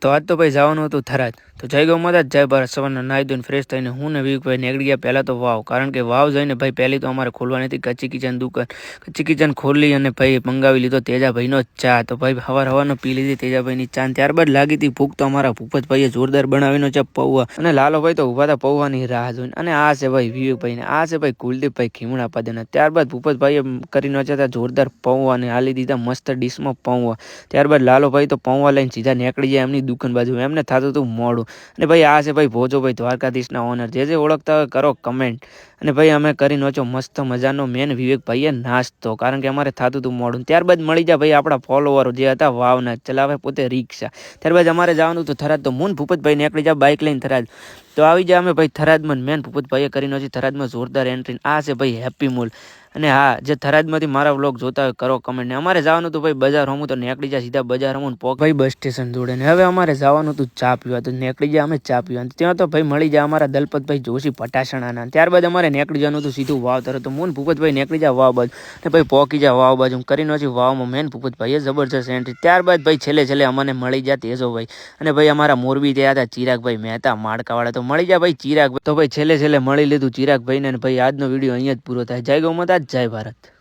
તો આજ તો ભાઈ જવાનું હતું થરાદ. તો જય ગૌ માતા જય ભારત. સવારના નાહી ધોઈને ફ્રેશ થઈને હું ને વિવેકભાઈ નીકળી ગયા પહેલાં તો વાવ, કારણ કે વાવ જઈને ભાઈ પહેલી તો અમારે ખોલવાની હતી કચ્ચી કિચન દુકાન. કચ્ચી કિચન ખોલી અને ભાઈ મંગાવી લીધો તેજાભાઈનો ચા. તો ભાઈ હવાનો પી લીધી તેજાભાઈની ચા. ત્યારબાદ લાગી હતી ભૂખ તો અમારા ભૂપતભાઈએ જોરદાર બનાવીનો છે પૌવા, અને લાલોભાઈ તો ઊભા હતા પૌવાની રાહ જોઈને. અને આ છે ભાઈ વિવેકભાઈને, આ છે ભાઈ કુલદીપભાઈ ખીમણા પાદેના. ત્યારબાદ ભૂપતભાઈએ કરીને હતા જોરદાર પૌવાને હાલી દીધા મસ્ત ડીશમાં પૌવા. ત્યારબાદ લાલોભાઈ તો પૌવા લઈને સીધા નીકળી જાય એમની દુકાન બાજુ. એમને થતું હતું મોડું. અને ભાઈ આ છે ભાઈ ભોજોભાઈ દ્વારકાધીશના ઓનર. જે ઓળખતા હોય કરો કમેન્ટ. અને ભાઈ અમે કરી નોચો મસ્ત મજાનો મેન વિવેકભાઈએ નાસ્તો, કારણ કે અમારે થતું હતું મોડું. ત્યારબાદ મળી જાય ભાઈ આપણા ફોલોવરો જે હતા વાવના, ચલાવે પોતે રિક્ષા. ત્યારબાદ અમારે જવાનું હતું થરાદ. તો મૂન ભૂપતભાઈ નીકળી જાય બાઇક લઈને થરાદ. તો આવી જાય અમે ભાઈ થરાદમાં. મેન ભૂપતભાઈએ કરીને છે થરાદમાં જોરદાર એન્ટ્રી. આ છે ભાઈ હેપી મોલ. અને હા, જે થરાદમાંથી મારા વ્લોગ જોતા હોય કરો કમેન્ટ. ને અમારે જવાનું હતું ભાઈ બજાર હમું. તો નીકળી જાય સીધા બજાર હમું પોક ભાઈ બસ સ્ટેશન જોડે. ને હવે અમારે જવાનું હતું ચા પીવા. તો નીકળી જાય અમે ચા પીવા. ત્યાં તો ભાઈ મળી જાય અમારા દલપતભાઈ જોશી પટાસણાના. ત્યારબાદ અમારે નીકળી જવાનું હતું સીધું વાવ તરફ. તો મૂન ભૂપતભાઈ નીકળી જાય વાવ બાજુ. ને ભાઈ પોકી જાય વાવ બાજુ. કરીને પછી વાવમાં મેન ભૂપતભાઈએ જબરજસ્ત એન્ટ્રી. ત્યારબાદ ભાઈ છેલ્લે અમને મળી જાય તેજોભાઈ. અને ભાઈ અમારા મોરબી ત્યાં હતા ચિરાગભાઈ મહેતા માડકાવાળા. તો મળી જાય ભાઈ ચિરાગભાઈ. તો ભાઈ છેલ્લે મળી લીધું ચિરાગભાઈને. ભાઈ આજનો વિડીયો અહીંયા જ પૂરો થાય. જય ગૌ માતા જય ભારત.